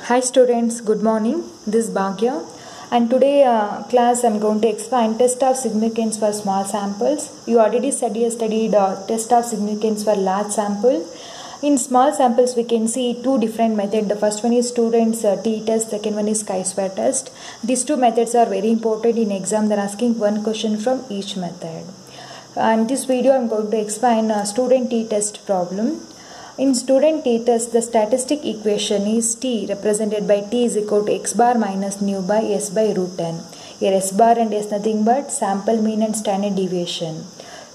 Hi students, good morning. This is Bhagya and today class I am going to explain test of significance for small samples. You already studied test of significance for large sample. In small samples we can see two different methods. The first one is students t-test, second one is chi-square test. These two methods are very important in exam. They are asking one question from each method. In this video I am going to explain student t-test problem. In student t-test, the statistic equation is t represented by t is equal to x bar minus nu by s by root n. Here s bar and s nothing but sample mean and standard deviation.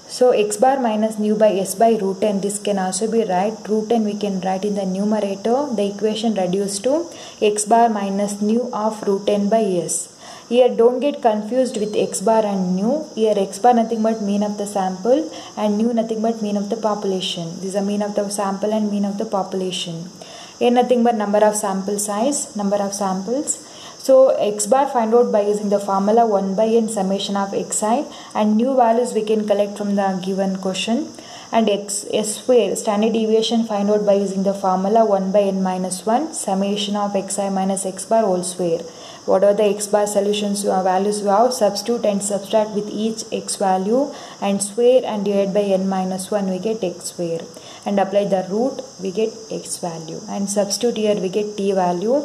So x bar minus nu by s by root n, this can also be right. Root n we can write in the numerator. The equation reduced to x bar minus nu of root n by s. Here don't get confused with x bar and nu. Here x bar nothing but mean of the sample and nu nothing but mean of the population. This is the mean of the sample and mean of the population. Here nothing but number of sample size, number of samples. So x bar find out by using the formula 1 by n summation of xi, and nu values we can collect from the given question. And s square standard deviation find out by using the formula 1 by n minus 1 summation of xi minus x bar whole square. What are the x bar solutions values you have? Substitute and subtract with each x value and square and divide by n minus 1 we get x square, and apply the root we get x value, and substitute here we get t value.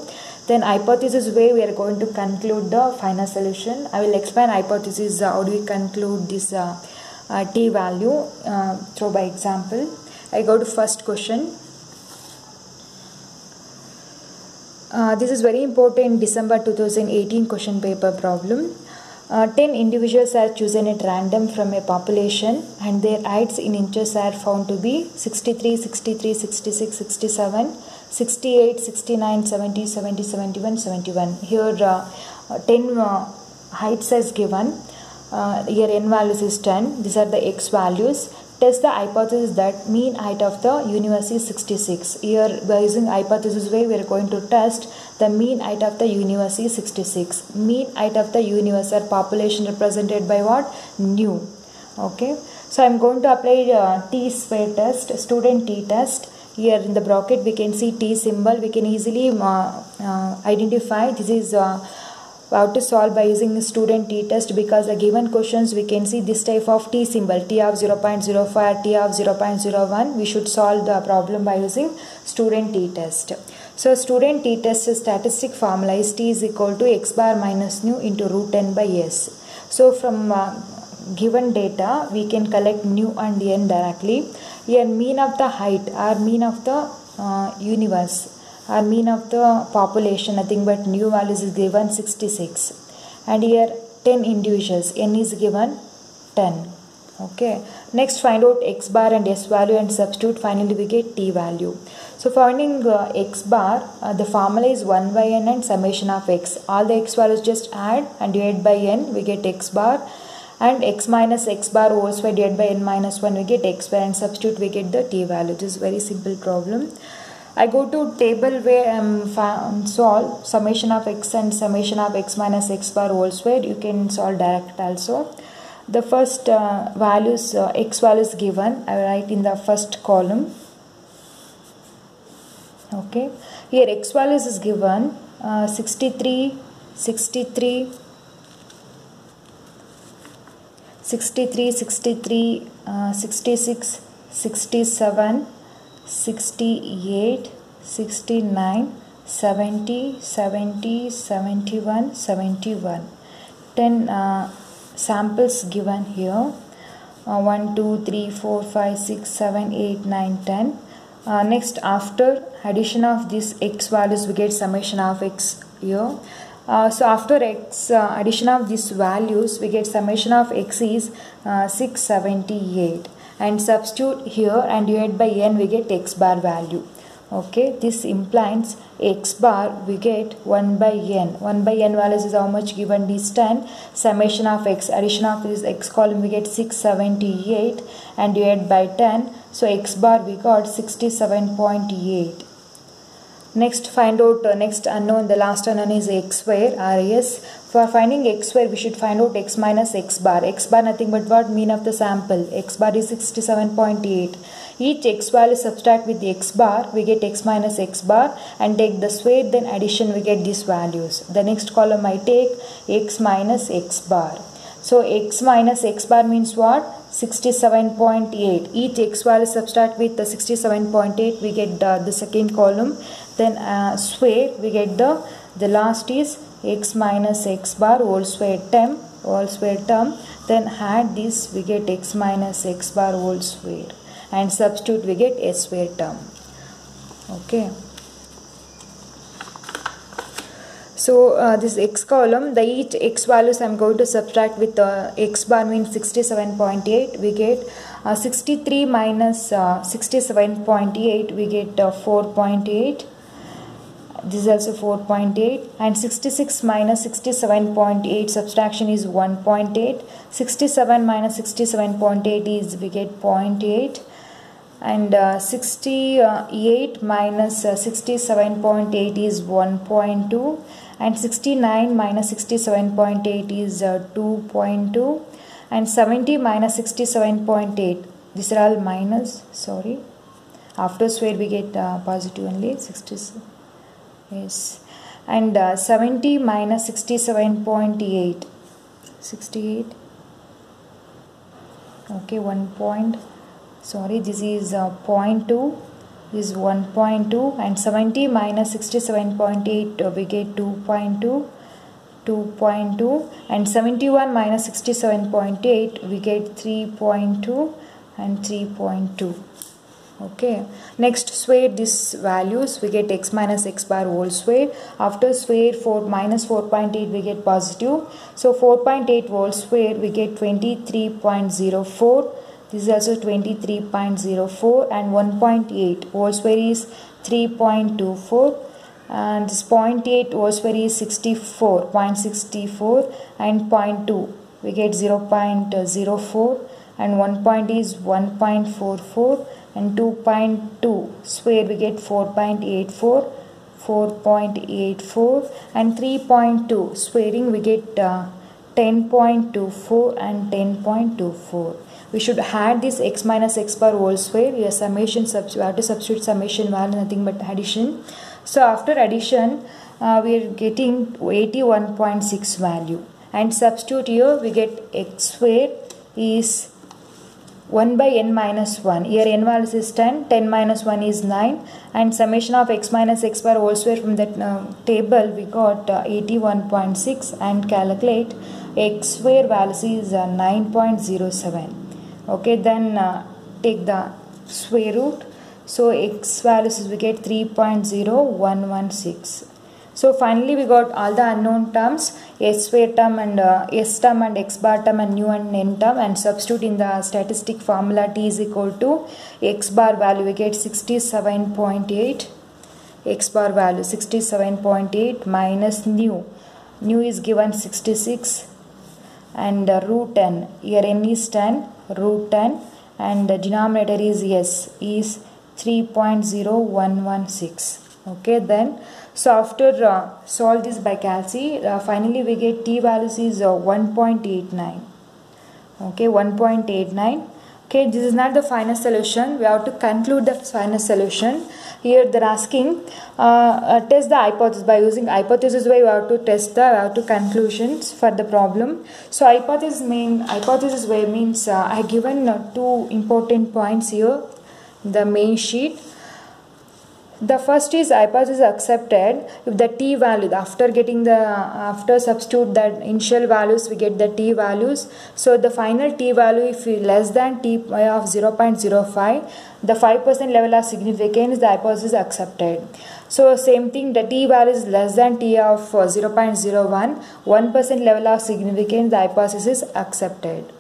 Then hypothesis way we are going to conclude the final solution. I will explain hypothesis how do we conclude this t value through by example. I go to first question. This is very important December 2018 question paper problem. 10 individuals are chosen at random from a population and their heights in inches are found to be 63, 63, 66, 67, 68, 69, 70, 70, 71, 71. Here 10 heights is given. Here n values is 10. These are the x values. Test the hypothesis that mean height of the universe is 66. Here by using hypothesis way we are going to test the mean height of the universe is 66. Mean height of the universe or population represented by what? Nu. Okay. So I am going to apply t-square test, student t-test. Here in the bracket we can see t symbol. We can easily identify this is how to solve by using student t-test, because the given questions we can see this type of t symbol, t of 0.05, t of 0.01. We should solve the problem by using student t-test. So student t-test statistic formula is t is equal to x bar minus nu into root n by s. So from given data we can collect nu and n directly. Here mean of the height or mean of the universe or mean of the population nothing but nu values is given 66, and here 10 individuals, n is given 10. Okay, next find out x bar and s value and substitute, finally we get t value. So finding x bar, the formula is 1 by n and summation of x. All the x values just add and divide by n, we get x bar, and x minus x bar whole square divided by n minus 1 we get x bar, and substitute we get the t value. This is very simple problem. I go to table where I solve summation of x and summation of x minus x bar whole square. You can solve direct also. The first values, x values given, I write in the first column. Okay, here x values is given 63, 63, 63, 63, 66, 67, 68, 69, 70, 70, 71, 71. 10 samples given here. 1, 2, 3, 4, 5, 6, 7, 8, 9, 10. Next, after addition of these x values we get summation of x here. So after x addition of these values we get summation of x is 678, and substitute here and divide by n we get x bar value. Okay, this implies x bar we get 1 by n. 1 by n values is how much given, is 10. Summation of x, addition of this x column we get 678 and divide by 10. So x bar we got 67.8. Next find out next unknown, the last unknown is x square RS. For finding x square we should find out x minus x bar. X bar nothing but what? Mean of the sample. X bar is 67.8. Each x value subtract with the x bar, we get x minus x bar, and take the square, then addition we get these values. The next column I take x minus x bar. So x minus x bar means what? 67.8. Each x value subtract with the 67.8, we get the second column. Then square we get the last is x minus x bar whole square term. Then add this, we get x minus x bar whole square, and substitute we get s square term. Okay. So this x column, the each x values I am going to subtract with x bar means 67.8. We get 63 minus 67.8. We get 4.8. This is also 4.8. And 66 minus 67.8 subtraction is 1.8. 67 minus 67.8 is we get 0.8. And 68 minus 67.8 is 1.2. And 69 minus 67.8 is 2.2. And 70 minus 67.8, these are all minus, sorry. After square we get positive only, 66. Yes. And 70 minus 67.8, 68. Okay, 1 point. Sorry, this is 0.2, this is 1.2, and 70 minus 67.8 we get 2.2, and 71 minus 67.8 we get 3.2 and 3.2. Okay, next square these values, we get x minus x bar whole square. After square 4 minus 4.8 we get positive, so 4.8 whole square we get 23.04. This is also 23.04, and 1.8 whole square is 3.24, and this 0.8 whole square is 64.64, and 0.2 we get 0.04, and 1 point is 1.44, and 2.2 square we get 4.84, 4.84, and 3.2 squaring we get 10.24 and 10.24. We should add this x minus x bar whole square. Your summation, we have to substitute summation value, nothing but addition. So after addition, we are getting 81.6 value, and substitute here we get x square is 1 by n minus 1. Here n values is 10, 10 minus 1 is 9, and summation of x minus x bar whole square from that table we got 81.6, and calculate x square values is 9.07. Okay, then take the square root. So x values is we get 3.0116. So finally we got all the unknown terms, s square term and s term and x bar term and nu and n term, and substitute in the statistic formula. T is equal to x bar value we get 67.8, x bar value 67.8 minus nu is given 66, and root n, here n is 10, root 10, and the denominator is s is 3.0116. Okay, then so after solve this by calci, finally we get t values is 1.89. Okay, 1.89. Okay, this is not the final solution. We have to conclude the final solution. Here they are asking test the hypothesis. By using hypothesis way, we have to test the conclusions for the problem. So hypothesis way means I have given two important points here in the main sheet. The first is hypothesis accepted if the t value, after substitute the initial values we get the t values. So the final t value if less than t of 0.05, the 5% level of significance, the hypothesis accepted. So same thing, the t value is less than t of 0.01, 1% level of significance, the hypothesis is accepted.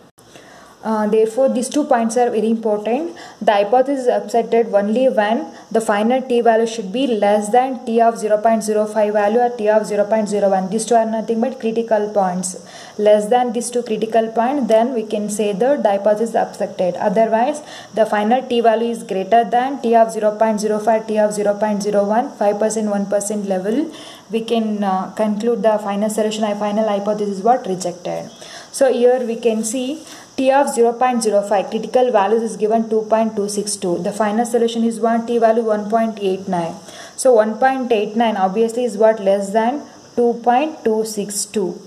Therefore, these 2 points are very important. The hypothesis is accepted only when the final t value should be less than t of 0.05 value or t of 0.01. These two are nothing but critical points. Less than these two critical points, then we can say the hypothesis is accepted. Otherwise, the final t value is greater than t of 0.05, t of 0.01, 5%, 1% level. We can conclude the final solution, final hypothesis was rejected. So here we can see t of 0.05 critical values is given 2.262. The final solution is what? T value 1.89. So 1.89 obviously is what? Less than 2.262.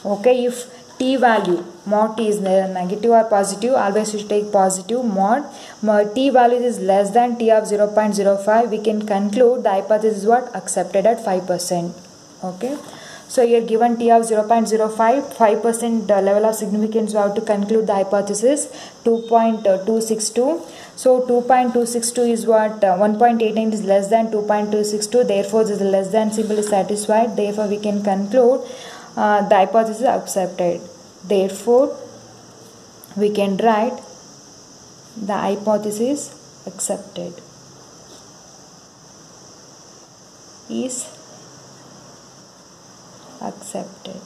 Okay, if t value mod t is negative or positive, always we should take positive. Mod t value is less than t of 0.05, we can conclude the hypothesis is what? Accepted at 5%. Okay. So here given t of 0.05, 5% level of significance, we have to conclude the hypothesis 2.262. So 2.262 is what? 1.89 is less than 2.262. Therefore, this is less than symbol is satisfied. Therefore, we can conclude the hypothesis accepted. Therefore, we can write the hypothesis accepted is accepted.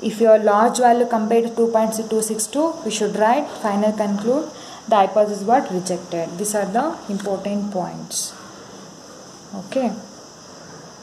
If your large value compared to 2.262, we should write final conclude the hypothesis was rejected. These are the important points. Okay.